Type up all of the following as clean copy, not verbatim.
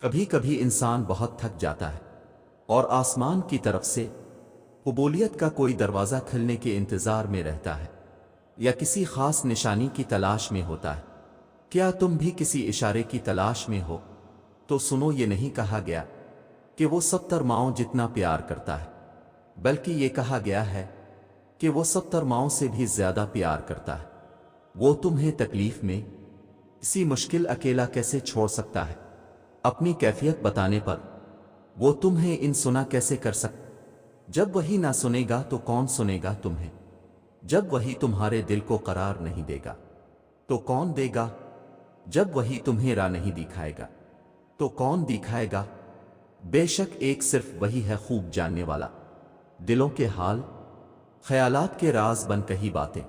کبھی کبھی انسان بہت تھک جاتا ہے اور آسمان کی طرف سے قبولیت کا کوئی دروازہ کھلنے کے انتظار میں رہتا ہے یا کسی خاص نشانی کی تلاش میں ہوتا ہے۔ کیا تم بھی کسی اشارے کی تلاش میں ہو؟ تو سنو، یہ نہیں کہا گیا کہ وہ 70 ماؤں جتنا پیار کرتا ہے، بلکہ یہ کہا گیا ہے کہ وہ 70 ماؤں سے بھی زیادہ پیار کرتا ہے۔ وہ تمہیں تکلیف میں اسی مشکل اکیلا کیسے چھوڑ سکتا ہے؟ اپنی کیفیت بتانے پر وہ تمہیں ان سنا کیسے کر سکتا؟ جب وہی نہ سنے گا تو کون سنے گا تمہیں؟ جب وہی تمہارے دل کو قرار نہیں دے گا تو کون دے گا؟ جب وہی تمہیں راہ نہیں دکھائے گا تو کون دکھائے گا؟ بے شک ایک صرف وہی ہے خوب جاننے والا، دلوں کے حال، خیالات کے راز بن کہی باتیں۔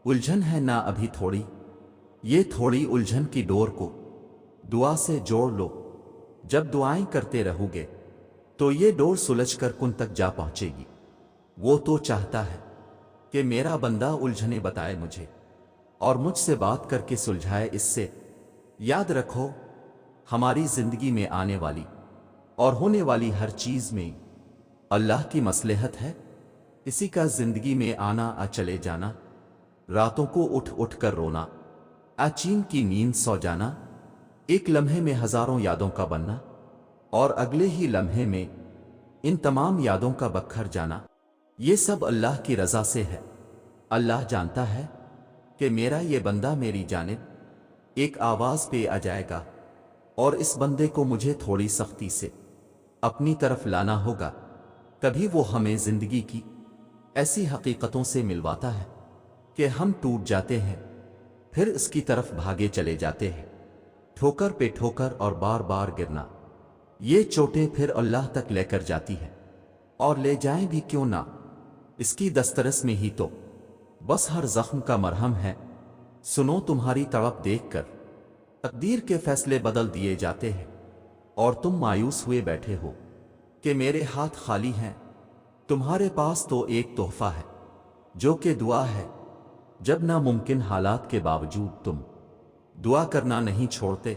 الجھن ہے نہ ابھی تھوڑی، یہ تھوڑی الجھن کی ڈور کو دعا سے جوڑ لو۔ جب دعائیں کرتے رہو گے تو یہ ڈور سلجھ کر کن تک جا پہنچے گی۔ وہ تو چاہتا ہے کہ میرا بندہ الجھنے بتائے مجھے اور مجھ سے بات کر کے سلجھائے اس سے۔ یاد رکھو، ہماری زندگی میں آنے والی اور ہونے والی ہر چیز میں اللہ کی مصلحت ہے۔ کسی کا زندگی میں آنا چلے جانا، راتوں کو اٹھ اٹھ کر رونا، چین کی نیند سو جانا، ایک لمحے میں ہزاروں یادوں کا بننا اور اگلے ہی لمحے میں ان تمام یادوں کا بکھر جانا، یہ سب اللہ کی رضا سے ہے۔ اللہ جانتا ہے کہ میرا یہ بندہ میری جانب ایک آواز پہ آ جائے گا اور اس بندے کو مجھے تھوڑی سختی سے اپنی طرف لانا ہوگا۔ کبھی وہ ہمیں زندگی کی ایسی حقیقتوں سے ملواتا ہے کہ ہم ٹوٹ جاتے ہیں، پھر اس کی طرف بھاگے چلے جاتے ہیں، ٹھوکر پہ ٹھوکر اور بار بار گرنا۔ یہ چوٹیں پھر اللہ تک لے کر جاتی ہے، اور لے جائیں بھی کیوں نہ، اس کی دسترس میں ہی تو بس ہر زخم کا مرہم ہے۔ سنو، تمہاری تڑپ دیکھ کر تقدیر کے فیصلے بدل دیے جاتے ہیں اور تم مایوس ہوئے بیٹھے ہو کہ میرے ہاتھ خالی ہیں۔ تمہارے پاس تو ایک تحفہ ہے جو کہ دعا ہے۔ جب ناممکن حالات کے باوجود تم دعا کرنا نہیں چھوڑتے،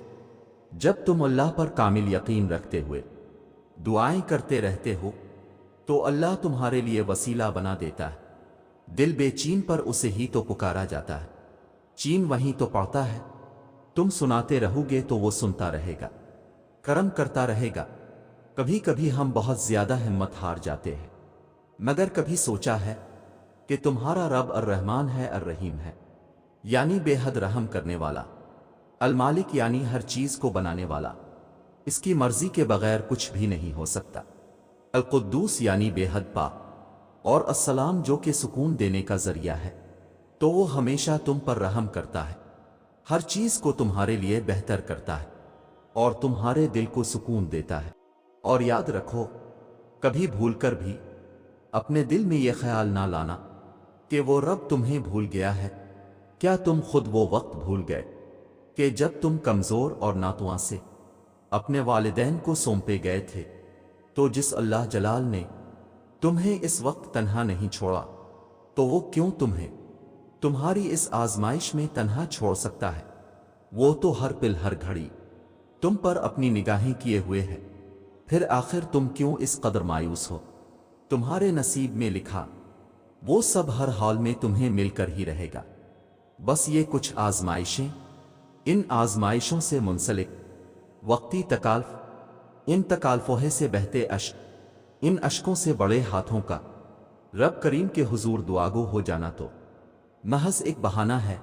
جب تم اللہ پر کامل یقین رکھتے ہوئے دعائیں کرتے رہتے ہو، تو اللہ تمہارے لیے وسیلہ بنا دیتا ہے۔ دل بے چین پر اسے ہی تو پکارا جاتا ہے، چین وہیں تو پڑتا ہے۔ تم سناتے رہو گے تو وہ سنتا رہے گا، کرم کرتا رہے گا۔ کبھی کبھی ہم بہت زیادہ ہمت ہار جاتے ہیں، مگر کبھی سوچا ہے کہ تمہارا رب الرحمن ہے، الرحیم ہے، یعنی بے حد رحم کرنے والا، المالک یعنی ہر چیز کو بنانے والا، اس کی مرضی کے بغیر کچھ بھی نہیں ہو سکتا، القدوس یعنی بے حد پاک، اور السلام جو کہ سکون دینے کا ذریعہ ہے۔ تو وہ ہمیشہ تم پر رحم کرتا ہے، ہر چیز کو تمہارے لیے بہتر کرتا ہے اور تمہارے دل کو سکون دیتا ہے۔ اور یاد رکھو، کبھی بھول کر بھی اپنے دل میں یہ خیال نہ لانا کہ وہ رب تمہیں بھول گیا ہے۔ کیا تم خود وہ وقت بھول گئے کہ جب تم کمزور اور ناتواں سے اپنے والدین کو سونپے گئے تھے؟ تو جس اللہ جلال نے تمہیں اس وقت تنہا نہیں چھوڑا، تو وہ کیوں تمہیں تمہاری اس آزمائش میں تنہا چھوڑ سکتا ہے؟ وہ تو ہر پل ہر گھڑی تم پر اپنی نگاہیں کیے ہوئے ہے، پھر آخر تم کیوں اس قدر مایوس ہو؟ تمہارے نصیب میں لکھا وہ سب ہر حال میں تمہیں مل کر ہی رہے گا۔ بس یہ کچھ آزمائشیں، ان آزمائشوں سے منسلک وقتی تکالف، ان تکالفوں سے بہتے اشک، ان اشکوں سے بڑے ہاتھوں کا رب کریم کے حضور دعاگو ہو جانا تو محض ایک بہانہ ہے۔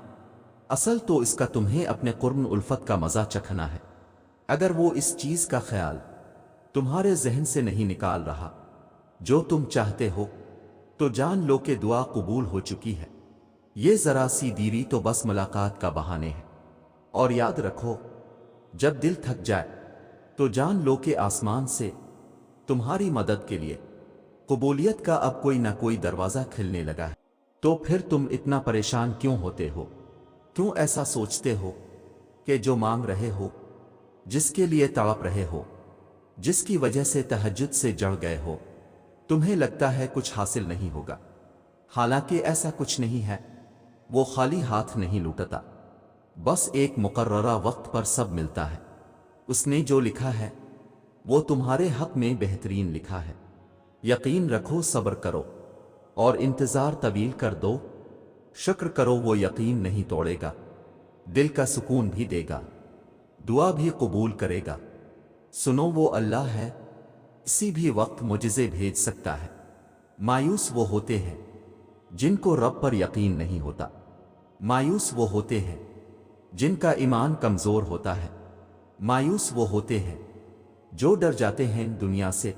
اصل تو اس کا تمہیں اپنے قرب الفت کا مزہ چکھنا ہے۔ اگر وہ اس چیز کا خیال تمہارے ذہن سے نہیں نکال رہا جو تم چاہتے ہو، تو جان لو کہ دعا قبول ہو چکی ہے۔ یہ ذرا سی دیری تو بس ملاقات کا بہانے ہے۔ اور یاد رکھو، جب دل تھک جائے تو جان لو کہ آسمان سے تمہاری مدد کے لیے قبولیت کا اب کوئی نہ کوئی دروازہ کھلنے لگا ہے۔ تو پھر تم اتنا پریشان کیوں ہوتے ہو؟ کیوں ایسا سوچتے ہو کہ جو مانگ رہے ہو، جس کے لیے تڑپ رہے ہو، جس کی وجہ سے تہجد سے جڑ گئے ہو، تمہیں لگتا ہے کچھ حاصل نہیں ہوگا؟ حالانکہ ایسا کچھ نہیں ہے۔ وہ خالی ہاتھ نہیں لوٹتا، بس ایک مقررہ وقت پر سب ملتا ہے۔ اس نے جو لکھا ہے وہ تمہارے حق میں بہترین لکھا ہے۔ یقین رکھو، صبر کرو اور انتظار طویل کر دو۔ شکر کرو، وہ یقین نہیں توڑے گا، دل کا سکون بھی دے گا، دعا بھی قبول کرے گا۔ سنو، وہ اللہ ہے، کسی بھی وقت معجزے بھیج سکتا ہے۔ مایوس وہ ہوتے ہیں جن کو رب پر یقین نہیں ہوتا، مایوس وہ ہوتے ہیں جن کا ایمان کمزور ہوتا ہے، مایوس وہ ہوتے ہیں جو ڈر جاتے ہیں دنیا سے۔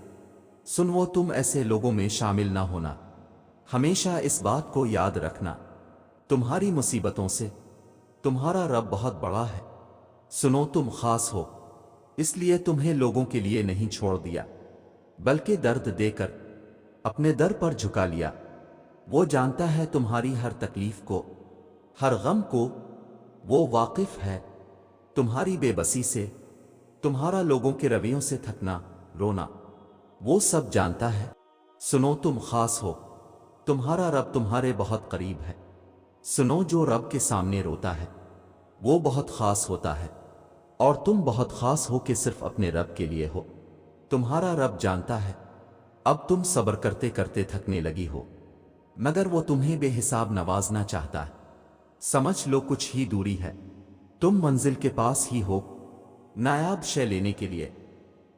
سنو، تم ایسے لوگوں میں شامل نہ ہونا۔ ہمیشہ اس بات کو یاد رکھنا، تمہاری مصیبتوں سے تمہارا رب بہت بڑا ہے۔ سنو، تم خاص ہو، اس لیے تمہیں لوگوں کے لیے نہیں چھوڑ دیا، بلکہ درد دے کر اپنے در پر جھکا لیا۔ وہ جانتا ہے تمہاری ہر تکلیف کو، ہر غم کو، وہ واقف ہے تمہاری بے بسی سے، تمہارا لوگوں کے رویوں سے تھکنا، رونا، وہ سب جانتا ہے۔ سنو، تم خاص ہو، تمہارا رب تمہارے بہت قریب ہے۔ سنو، جو رب کے سامنے روتا ہے وہ بہت خاص ہوتا ہے، اور تم بہت خاص ہو کہ صرف اپنے رب کے لیے ہو۔ تمہارا رب جانتا ہے اب تم صبر کرتے کرتے تھکنے لگی ہو، مگر وہ تمہیں بے حساب نوازنا چاہتا ہے۔ سمجھ لو کچھ ہی دوری ہے، تم منزل کے پاس ہی ہو۔ نایاب شے لینے کے لیے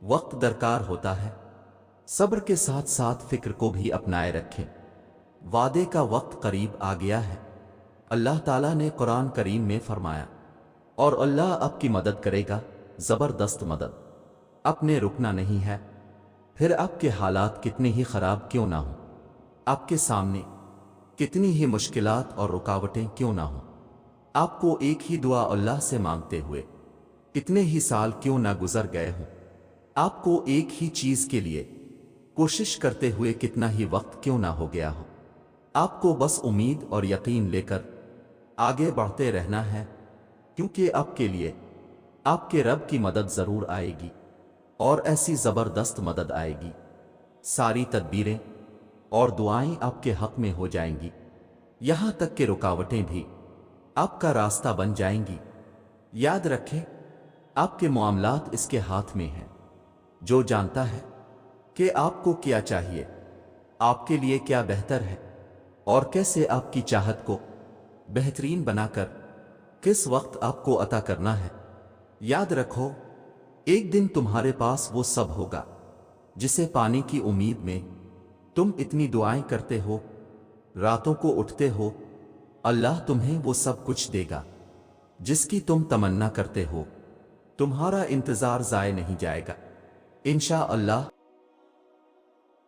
وقت درکار ہوتا ہے، صبر کے ساتھ ساتھ فکر کو بھی اپنائے رکھیں۔ وعدے کا وقت قریب آ گیا ہے، اللہ تعالیٰ نے قرآن کریم میں فرمایا، اور اللہ آپ کی مدد کرے گا، زبردست مدد۔ آپ نے رکنا نہیں ہے، پھر آپ کے حالات کتنے ہی خراب کیوں نہ ہوں، آپ کے سامنے کتنی ہی مشکلات اور رکاوٹیں کیوں نہ ہوں، آپ کو ایک ہی دعا اللہ سے مانگتے ہوئے کتنے ہی سال کیوں نہ گزر گئے ہوں، آپ کو ایک ہی چیز کے لیے کوشش کرتے ہوئے کتنا ہی وقت کیوں نہ ہو گیا ہو، آپ کو بس امید اور یقین لے کر آگے بڑھتے رہنا ہے، کیونکہ آپ کے لیے آپ کے رب کی مدد ضرور آئے گی، اور ایسی زبردست مدد آئے گی، ساری تدبیریں اور دعائیں آپ کے حق میں ہو جائیں گی، یہاں تک کہ رکاوٹیں بھی آپ کا راستہ بن جائیں گی۔ یاد رکھیں، آپ کے معاملات اس کے ہاتھ میں ہیں، جو جانتا ہے کہ آپ کو کیا چاہیے، آپ کے لیے کیا بہتر ہے، اور کیسے آپ کی چاہت کو بہترین بنا کر کس وقت آپ کو عطا کرنا ہے۔ یاد رکھو، ایک دن تمہارے پاس وہ سب ہوگا جسے پانے کی امید میں تم اتنی دعائیں کرتے ہو، راتوں کو اٹھتے ہو۔ اللہ تمہیں وہ سب کچھ دے گا جس کی تم تمنا کرتے ہو، تمہارا انتظار ضائع نہیں جائے گا، انشاءاللہ۔